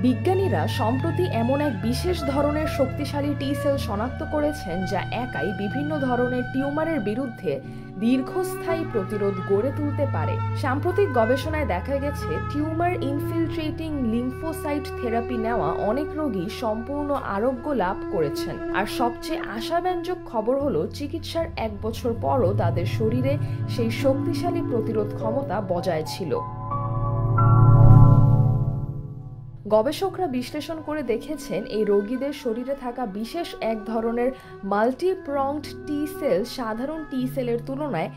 বিজ্ঞানীরা সম্প্রতি এমন এক বিশেষ ধরনের শক্তিশালী টি সেল শনাক্ত করেছেন যা একাই বিভিন্ন ধরনের টিউমারের বিরুদ্ধে দীর্ঘস্থায়ী প্রতিরোধ গড়ে তুলতে পারে। সাম্প্রতিক গবেষণায় দেখা গেছে টিউমার ইনফিলট্রেটিং লিম্ফোসাইট থেরাপি নেওয়া অনেক রোগী সম্পূর্ণ আরোগ্য লাভ করেছেন। আর সবচেয়ে আশাব্যঞ্জক খবর হলো চিকিৎসার 1 বছর পরও তাদের শরীরে সেই শক্তিশালী প্রতিরোধ ক্ষমতা বজায় ছিল। গবেষকরা বিশ্লেষণ করে দেখেছেন এই রোগীদের শরীরে থাকা বিশেষ এক ধরনের মাল্টিপ্রংড টি সেল সাধারণ টি সেলের তুলনায়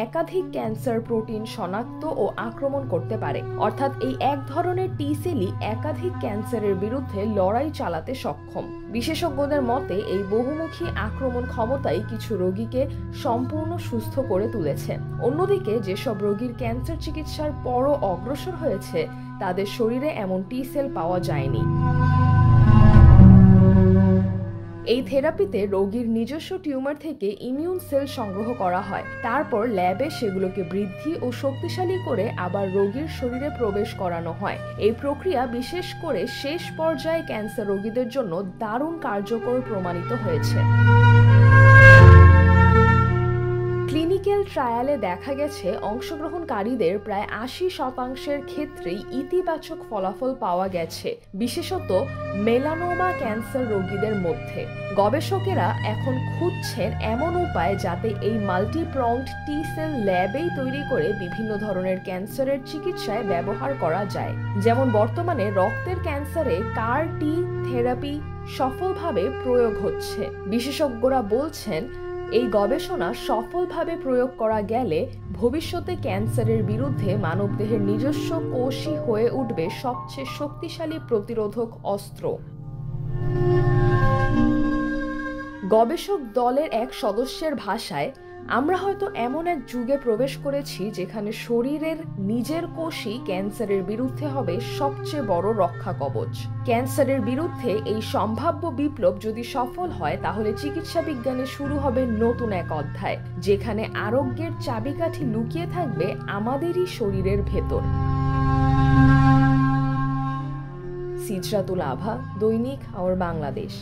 একাধিক ক্যান্সার প্রোটিন শনাক্ত ও আক্রমণ করতে পারে। অর্থাৎ এই এক ধরনের টি সেলই একাধিক ক্যান্সারের বিরুদ্ধে লড়াই চালাতে সক্ষম। বিশেষজ্ঞদের মতে এই বহুমুখী আক্রমণ ক্ষমতাই কিছু রোগীকে সম্পূর্ণ সুস্থ করে তুলেছে। অন্যদিকে যেসব রোগীর ক্যান্সার চিকিৎসার পরও অগ্রসর হয়েছে তাদের শরীরে এমন টি সেল পাওয়া যায়নি। এই থেরাপিতে রোগীর নিজস্ব টিউমার থেকে ইমিউন সেল সংগ্রহ করা হয়, তারপর ল্যাবে সেগুলোকে বৃদ্ধি ও শক্তিশালী করে আবার রোগীর শরীরে প্রবেশ করানো হয়। এই প্রক্রিয়া বিশেষ করে শেষ পর্যায়ে ক্যান্সার রোগীদের জন্য দারুণ কার্যকর প্রমাণিত হয়েছে। ক্লিনিক্যাল ট্রায়ালে দেখা গেছে অংশগ্রহণকারীদের প্রায় 80% ক্ষেত্রেই ইতিবাচক ফলাফল পাওয়া গেছে, বিশেষত মেলানোমা ক্যান্সার রোগীদের মধ্যে। গবেষকেরা এখন খুঁজছেন এমন উপায় যাতে এই মাল্টিপ্রংড টি সেল ল্যাবেই তৈরি করে বিভিন্ন ধরনের ক্যান্সারের চিকিৎসায় ব্যবহার করা যায়। যেমন বর্তমানে রক্তের ক্যান্সারে কার টি থেরাপি সফলভাবে প্রয়োগ হচ্ছে। বিশেষজ্ঞরা বলছেন এই গবেষণা সফলভাবে প্রয়োগ করা গেলে ভবিষ্যতে ক্যান্সারের বিরুদ্ধে মানবদেহের নিজস্ব কোষই হয়ে উঠবে সবচেয়ে শক্তিশালী প্রতিরোধক অস্ত্র। গবেষক দলের এক সদস্যের ভাষায়, আমরা হয়তো এমন এক যুগে প্রবেশ করেছি যেখানে শরীরের নিজের কোষই ক্যান্সারের বিরুদ্ধে হবে সবচেয়ে বড় রক্ষা কবচ। ক্যান্সারের বিরুদ্ধে এই সম্ভাব্য বিপ্লব যদি সফল হয় তাহলে চিকিৎসা বিজ্ঞানে শুরু হবে নতুন এক অধ্যায়, যেখানে আরোগ্যের চাবিকাঠি লুকিয়ে থাকবে আমাদেরই শরীরের ভেতর। সিজরাতুল আভা, দৈনিক আওয়ার বাংলাদেশ।